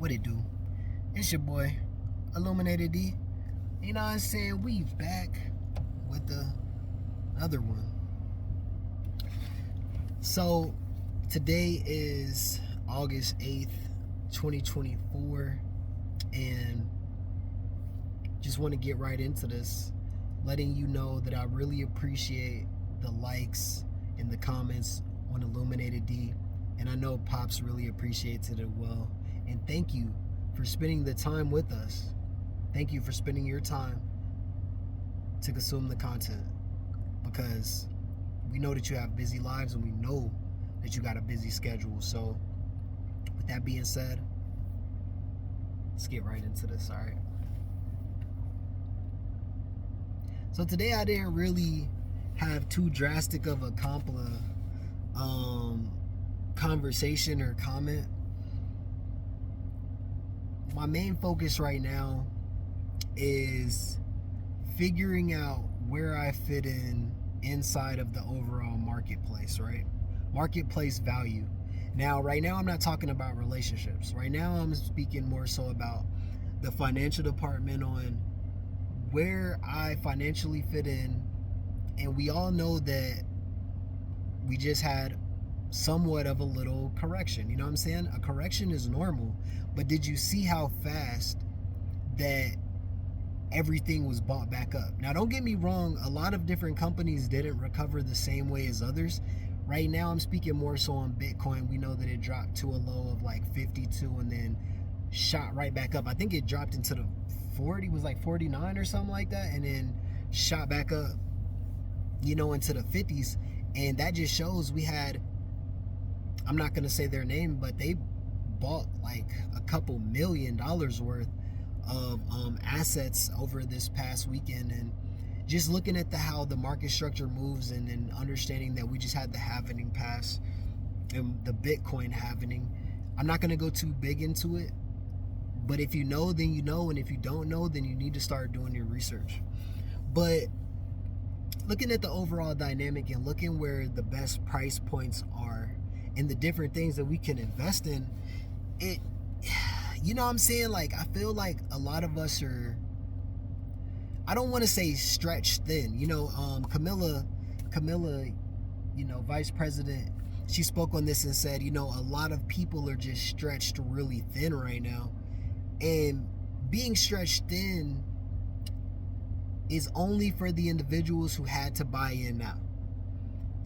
What it do? It's your boy, Illuminated D. You know what I'm saying? We back with the other one. So today is August 8th, 2024, and just want to get right into this, letting you know that I really appreciate the likes and the comments on Illuminated D, and I know Pops really appreciates it as well. And thank you for spending the time with us. Thank you for spending your time to consume the content, because we know that you have busy lives and we know that you got a busy schedule. So with that being said, let's get right into this. All right. So today I didn't really have too drastic of a conversation or comment. My main focus right now is figuring out where I fit in inside of the overall marketplace, right? Marketplace value. Now, right now, I'm not talking about relationships. Right now, I'm speaking more so about the financial department, on where I financially fit in. And we all know that we just had somewhat of a little correction. You know what I'm saying? A correction is normal, but did you see how fast that everything was bought back up? Now, don't get me wrong, a lot of different companies didn't recover the same way as others. Right now, I'm speaking more so on Bitcoin. We know that it dropped to a low of like 52 and then shot right back up. I think it dropped into the 40, was like 49 or something like that, and then shot back up, into the 50s. And that just shows we had, I'm not going to say their name, but they bought like a couple $1 million worth of assets over this past weekend. And just looking at how the market structure moves, and understanding that we just had the halvening pass and the Bitcoin halvening. I'm not going to go too big into it, but if you know, then you know, and if you don't know, then you need to start doing your research. But looking at the overall dynamic and looking where the best price points are and the different things that we can invest in, it, you know what I'm saying? Like, I feel like a lot of us are, I don't want to say stretched thin. Camilla, Vice President, she spoke on this and said, a lot of people are just stretched really thin right now. And being stretched thin is only for the individuals who had to buy in now.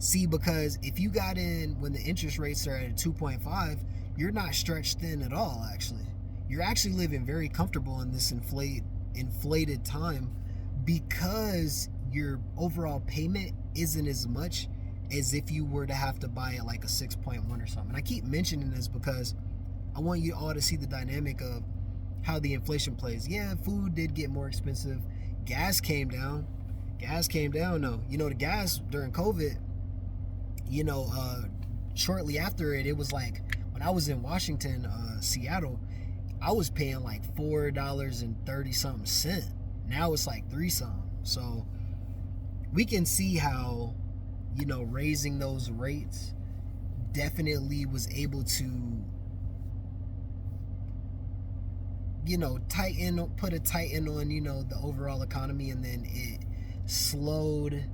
See, because if you got in when the interest rates are at 2.5, you're not stretched thin at all, actually. You're actually living very comfortable in this inflated time, because your overall payment isn't as much as if you were to have to buy it like a 6.1 or something. And I keep mentioning this because I want you all to see the dynamic of how the inflation plays. Yeah, food did get more expensive. Gas came down. No. The gas during COVID, shortly after it was like, when I was in Washington, Seattle, I was paying like $4.30 something cent. Now it's like 3 something. So we can see how, raising those rates definitely was able to, put a tighten on, the overall economy, and then it slowed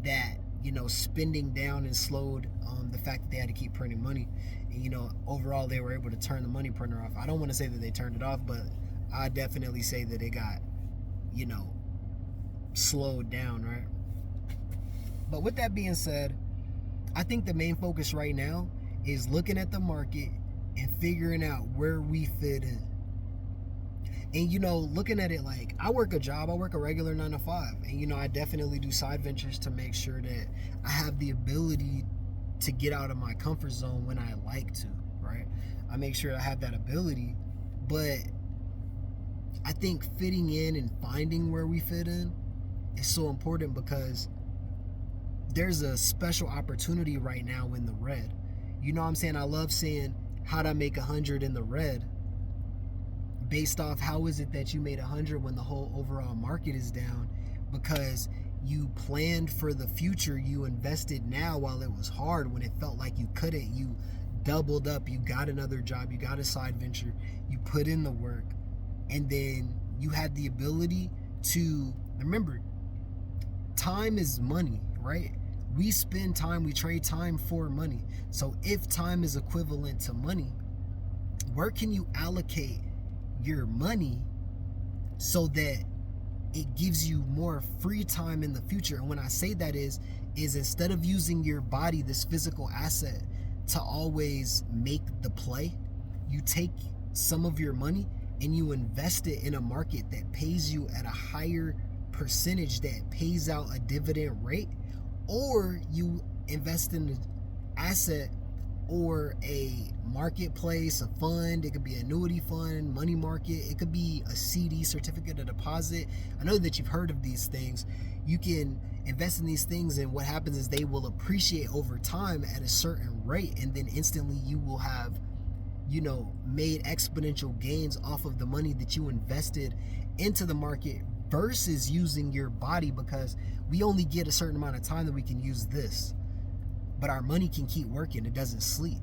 that, spending down, and slowed the fact that they had to keep printing money. And, overall, they were able to turn the money printer off. I don't want to say that they turned it off, but I definitely say that it got, slowed down, right? But with that being said, I think the main focus right now is looking at the market and figuring out where we fit in. And, looking at it like, I work a regular 9 to 5. And, I definitely do side ventures to make sure that I have the ability to get out of my comfort zone when I like to, right? I make sure I have that ability. But I think fitting in and finding where we fit in is so important, because there's a special opportunity right now in the red. You know what I'm saying? I love saying, how'd I make 100 in the red? Based off, how is it that you made 100 when the whole overall market is down? Because you planned for the future. You invested now while it was hard, when it felt like you couldn't. You doubled up, you got another job, you got a side venture, you put in the work, and then you had the ability to, remember, time is money, right? We spend time, we trade time for money. So if time is equivalent to money, where can you allocate your money so that it gives you more free time in the future? And when I say that is instead of using your body, this physical asset, to always make the play, you take some of your money and you invest it in a market that pays you at a higher percentage, that pays out a dividend rate, or you invest in an asset or a marketplace, a fund. It could be an annuity fund, money market. It could be a CD, certificate of deposit. I know that you've heard of these things. You can invest in these things, and what happens is they will appreciate over time at a certain rate, and then instantly you will have, made exponential gains off of the money that you invested into the market versus using your body, because we only get a certain amount of time that we can use this. But our money can keep working. It doesn't sleep.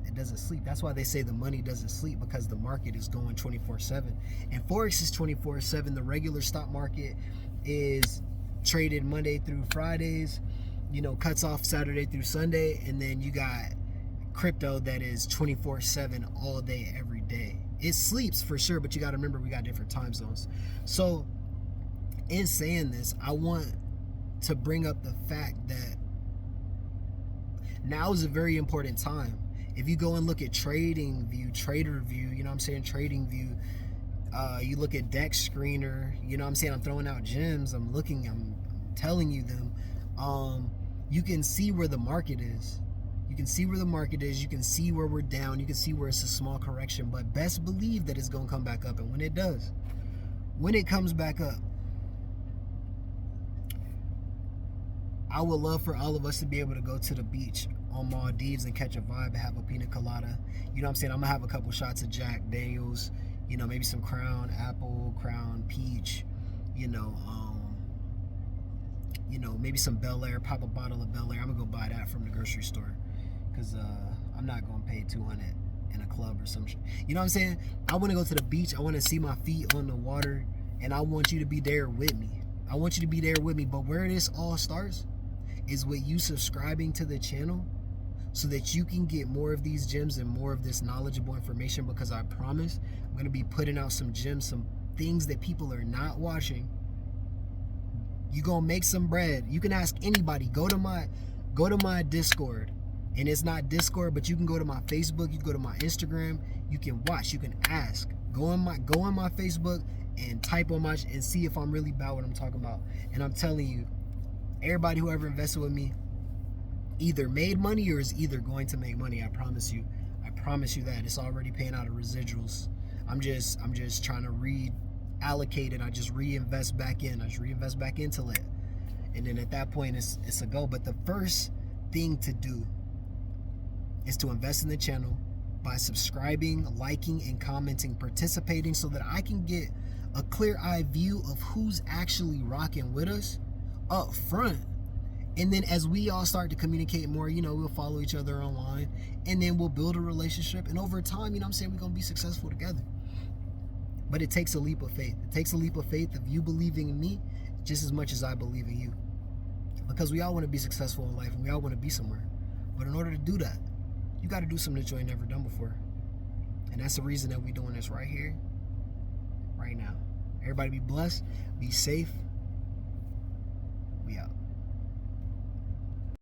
That's why they say the money doesn't sleep, because the market is going 24/7. And Forex is 24/7. The regular stock market is traded Monday through Fridays, cuts off Saturday through Sunday. And then you got crypto that is 24/7 all day, every day. It sleeps for sure, but you got to remember we got different time zones. So in saying this, I want to bring up the fact that now is a very important time. If you go and look at Trading View, Trader View, Trading View, you look at Dex Screener, I'm throwing out gems, I'm telling you them. You can see where the market is. You can see where we're down. You can see where it's a small correction, but best believe that it's going to come back up. And when it does, when it comes back up, I would love for all of us to be able to go to the beach on Maldives and catch a vibe and have a pina colada. I'm gonna have a couple shots of Jack Daniels, maybe some Crown Apple, Crown Peach, maybe some Bel Air, pop a bottle of Bel Air. I'm gonna go buy that from the grocery store, because I'm not gonna pay $200 in a club or some shit. I want to go to the beach. I want to see my feet on the water, and I want you to be there with me. But where this all starts is with you subscribing to the channel, so that you can get more of these gems and more of this knowledgeable information, because I promise I'm going to be putting out some gems, some things that people are not watching. You're going to make some bread. You can ask anybody. Go to my Discord. And it's not Discord, but you can go to my Facebook, you can go to my Instagram, you can watch, you can ask. Go on my Facebook and type on and see if I'm really about what I'm talking about. And I'm telling you, everybody who ever invested with me either made money or is either going to make money. I promise you that. It's already paying out of residuals. I'm just trying to reallocate it. I just reinvest back in. Into it. And then at that point it's a go. But the first thing to do is to invest in the channel by subscribing, liking, and commenting, participating, so that I can get a clear eye view of who's actually rocking with us up front. And then as we all start to communicate more, we'll follow each other online, and then we'll build a relationship. And over time, we're going to be successful together. But it takes a leap of faith. It takes a leap of faith of you believing in me just as much as I believe in you. Because we all want to be successful in life, and we all want to be somewhere. But in order to do that, you got to do something that you ain't never done before. And that's the reason that we're doing this right here, right now. Everybody be blessed, be safe,